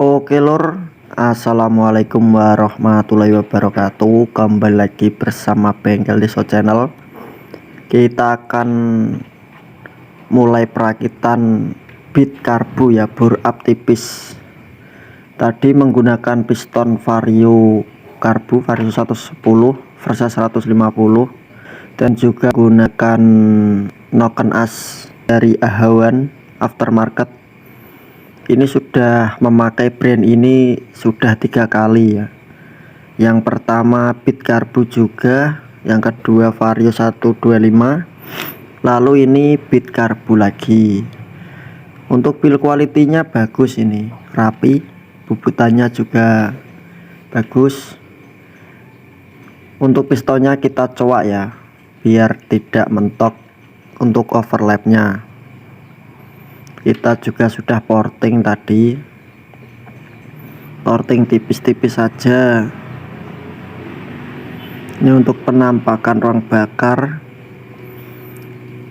Oke lor, assalamualaikum warahmatullahi wabarakatuh. Kembali lagi bersama Bengkel Deso Channel. Kita akan mulai perakitan bit karbu ya, bore up tipis. Tadi menggunakan piston vario karbu vario 110 versa 150 dan juga menggunakan noken as dari Ahawan aftermarket. Ini sudah memakai brand ini sudah 3 kali ya. Yang pertama bit karbu juga, yang kedua vario 125, lalu ini bit karbu lagi. Untuk build quality-nya bagus, ini rapi, bubutannya juga bagus. Untuk pistonnya kita coak ya, biar tidak mentok. Untuk overlapnya kita juga sudah porting tadi, porting tipis-tipis saja. Ini untuk penampakan ruang bakar.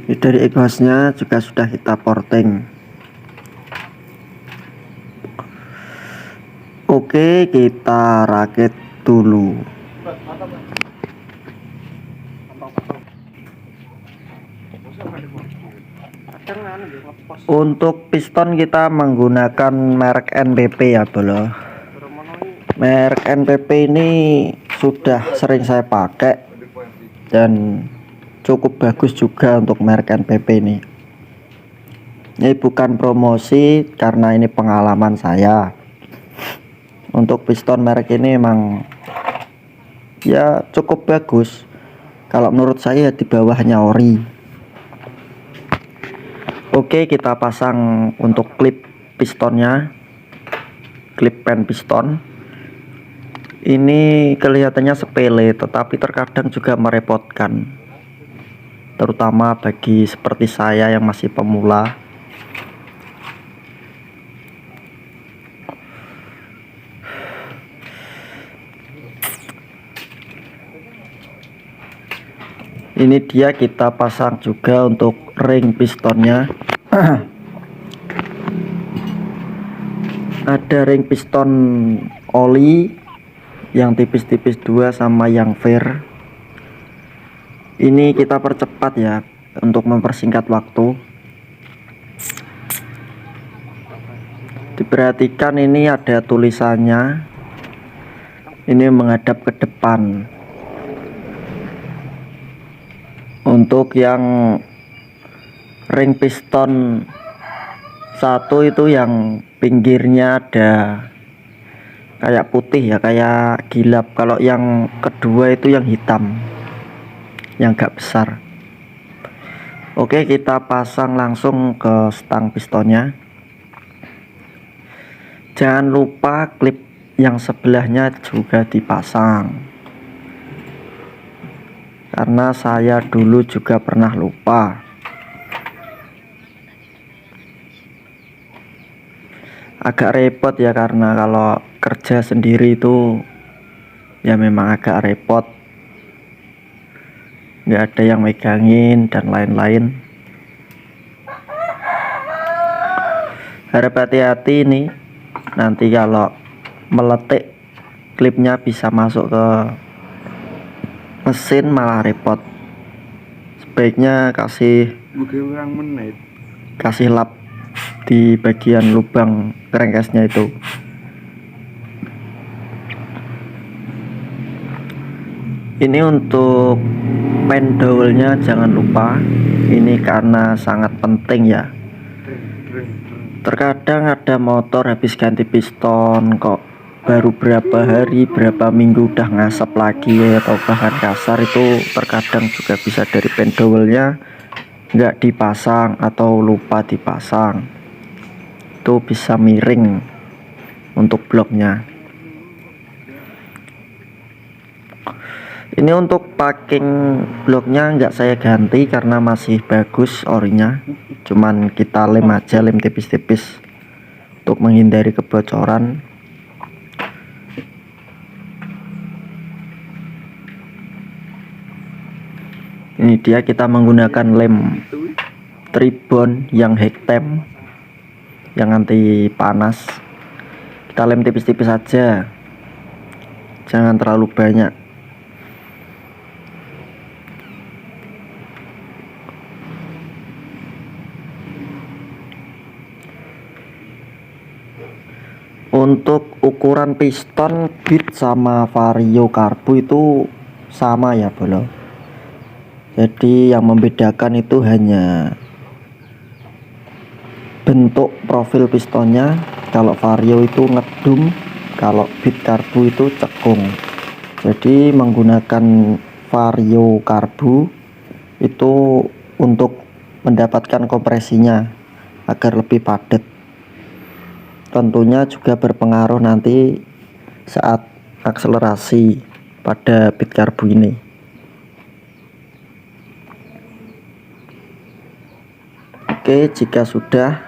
Ini dari exhaustnya juga sudah kita porting. Oke, kita rakit dulu. Untuk piston kita menggunakan merek NPP ya bro. Merek NPP ini sudah sering saya pakai dan cukup bagus juga untuk merek NPP ini. Ini bukan promosi karena ini pengalaman saya. Untuk piston merek ini memang ya cukup bagus. Kalau menurut saya di bawahnya ori. Oke, kita pasang untuk klip pistonnya, klip pen piston. Ini kelihatannya sepele tetapi terkadang juga merepotkan, terutama bagi seperti saya yang masih pemula. Ini dia, kita pasang juga untuk ring pistonnya. Ada ring piston oli yang tipis-tipis 2 sama yang fair. Ini kita percepat ya untuk mempersingkat waktu. Diperhatikan ini ada tulisannya, ini menghadap ke depan. Untuk yang ring piston 1 itu yang pinggirnya ada kayak putih ya, kayak gilap. Kalau yang kedua itu yang hitam, yang gak besar. Oke, kita pasang langsung ke stang pistonnya. Jangan lupa klip yang sebelahnya juga dipasang, karena saya dulu juga pernah lupa. Agak repot ya, karena kalau kerja sendiri itu ya memang agak repot, nggak ada yang megangin dan lain-lain. Harap hati-hati nih, nanti kalau meletik klipnya bisa masuk ke mesin malah repot. Sebaiknya kasih lap di bagian lubang crankcase-nya itu. Ini untuk pen dowelnya jangan lupa, ini karena sangat penting ya. Terkadang ada motor habis ganti piston kok baru berapa hari, berapa minggu udah ngasap lagi atau bahkan kasar. Itu terkadang juga bisa dari pen dowelnya nggak dipasang atau lupa dipasang, itu bisa miring untuk bloknya. Ini untuk packing bloknya nggak saya ganti karena masih bagus orinya, cuman kita lem aja, lem tipis-tipis untuk menghindari kebocoran. Ini dia, kita menggunakan lem tribon yang high temp yang anti panas. Kita lem tipis-tipis saja, jangan terlalu banyak. Untuk ukuran piston Bit sama Vario karbu itu sama ya bolo. Jadi yang membedakan itu hanya bentuk profil pistonnya. Kalau Vario itu ngedum, kalau Bit karbu itu cekung. Jadi menggunakan Vario karbu itu untuk mendapatkan kompresinya agar lebih padat. Tentunya juga berpengaruh nanti saat akselerasi pada Bit karbu ini. Oke, jika sudah,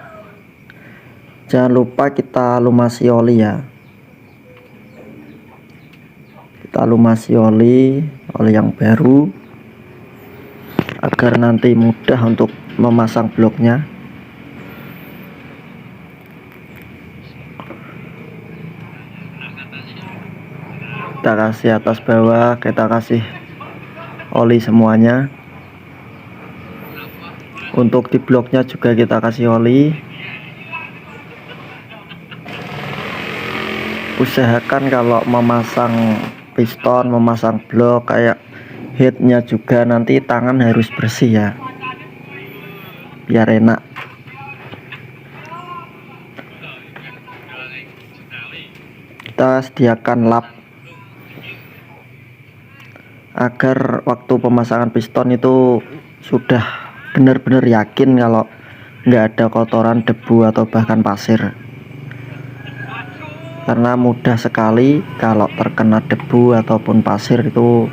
jangan lupa kita lumasi oli ya. Kita lumasi oli yang baru agar nanti mudah untuk memasang bloknya. Kita kasih atas bawah, kita kasih oli semuanya. Untuk di bloknya juga kita kasih oli. Usahakan kalau memasang piston, memasang blok kayak headnya juga nanti tangan harus bersih ya, biar enak. Kita sediakan lap agar waktu pemasangan piston itu sudah benar-benar yakin kalau nggak ada kotoran, debu atau bahkan pasir, karena mudah sekali kalau terkena debu ataupun pasir itu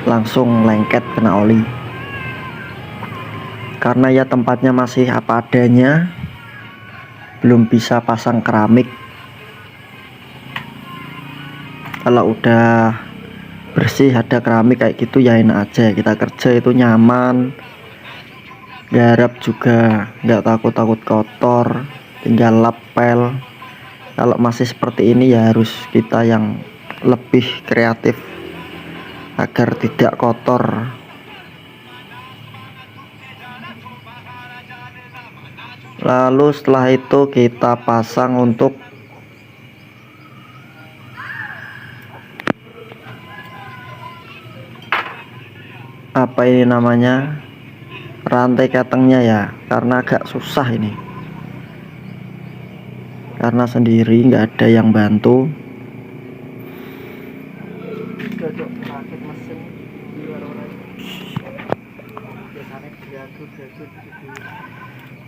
langsung lengket kena oli. Karena ya tempatnya masih apa adanya, belum bisa pasang keramik. Kalau udah bersih ada keramik kayak gitu ya enak aja, kita kerja itu nyaman, garap juga nggak takut-takut kotor, tinggal lap pel. Kalau masih seperti ini ya harus kita yang lebih kreatif agar tidak kotor. Lalu setelah itu kita pasang untuk apa ini namanya, rantai ketengnya ya, karena agak susah ini, karena sendiri nggak ada yang bantu.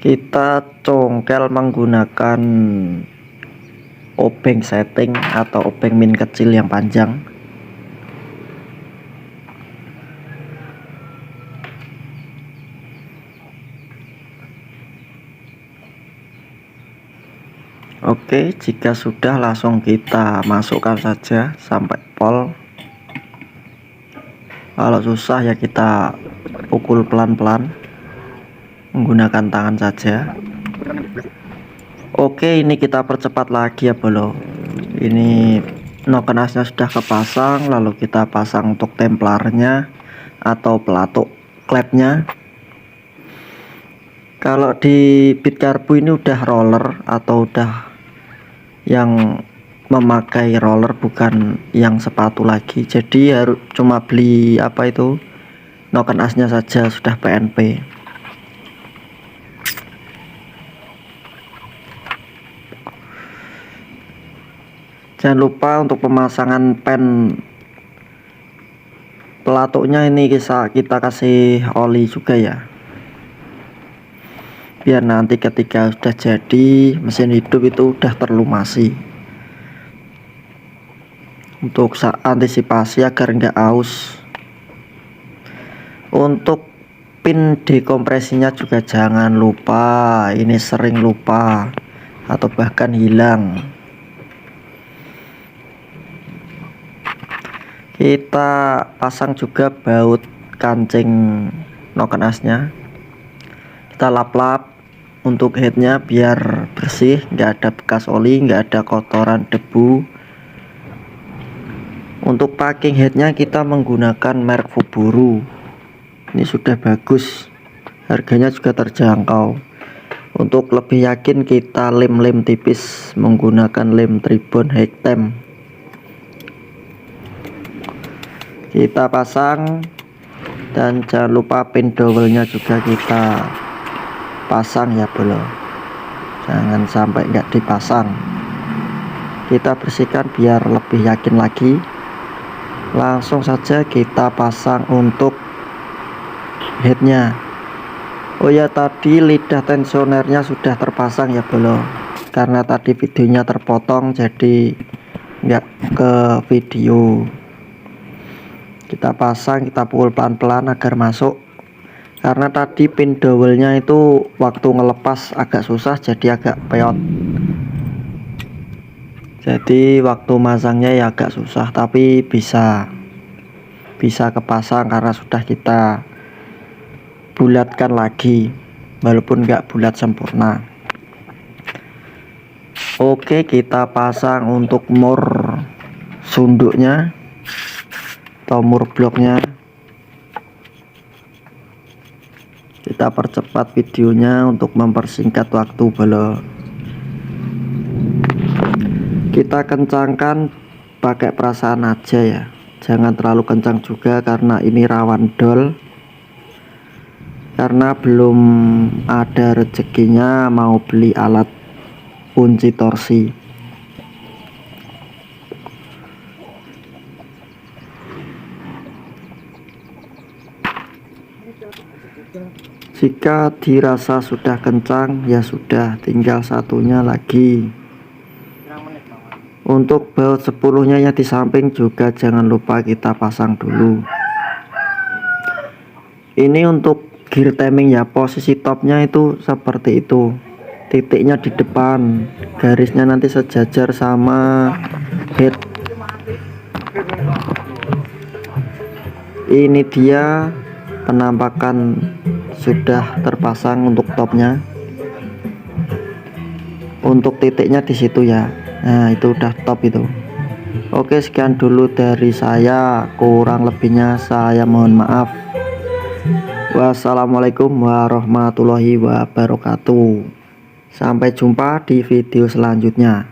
Kita congkel menggunakan obeng setting atau obeng min kecil yang panjang. Oke, jika sudah langsung kita masukkan saja sampai pol. Kalau susah ya kita pukul pelan-pelan menggunakan tangan saja. Oke, ini kita percepat lagi ya bolo. Ini noken asnya sudah kepasang, lalu kita pasang untuk templarnya atau pelatuk klepnya. Kalau di Bit karbu ini udah roller atau udah yang memakai roller, bukan yang sepatu lagi. Jadi harus cuma beli apa itu, noken asnya saja sudah PNP. Jangan lupa untuk pemasangan pen pelatuknya ini kita kasih oli juga ya, biar nanti ketika sudah jadi mesin hidup itu udah terlumasi, untuk antisipasi agar enggak aus. Untuk pin dekompresinya juga jangan lupa, ini sering lupa atau bahkan hilang. Kita pasang juga baut kancing noken asnya, kita lap-lap untuk headnya biar bersih. bersih, nggak ada bekas oli, nggak ada kotoran debu. Untuk packing headnya kita menggunakan merek Fuboru. Ini sudah bagus, harganya juga terjangkau. Untuk lebih yakin kita lem tipis menggunakan lem Tribon High-Temp. Kita pasang, dan jangan lupa pin dowelnya juga kita pasang ya bro, jangan sampai nggak dipasang. Kita bersihkan biar lebih yakin lagi. Langsung saja kita pasang untuk headnya. Oh ya, tadi lidah tensionernya sudah terpasang ya bro, karena tadi videonya terpotong jadi nggak ke video. Kita pasang, kita pukul pelan-pelan agar masuk, karena tadi pin dowelnya itu waktu ngelepas agak susah, jadi agak peot. Jadi waktu masangnya ya agak susah, tapi bisa kepasang karena sudah kita bulatkan lagi, walaupun nggak bulat sempurna. Oke, kita pasang untuk mur sunduknya atau mur bloknya. Kita percepat videonya untuk mempersingkat waktu bro. Kita kencangkan pakai perasaan aja ya, jangan terlalu kencang juga karena ini rawan dol. Karena belum ada rezekinya mau beli alat kunci torsi. Jika dirasa sudah kencang ya sudah, tinggal satunya lagi. Untuk baut 10-nya yang di samping juga jangan lupa kita pasang dulu. Ini untuk gear timing ya, posisi topnya itu seperti itu, titiknya di depan, garisnya nanti sejajar sama head. Ini dia penampakan sudah terpasang untuk topnya. Untuk titiknya di situ ya. Nah, itu udah top itu. Oke, sekian dulu dari saya, kurang lebihnya saya mohon maaf. Wassalamualaikum warahmatullahi wabarakatuh. Sampai jumpa di video selanjutnya.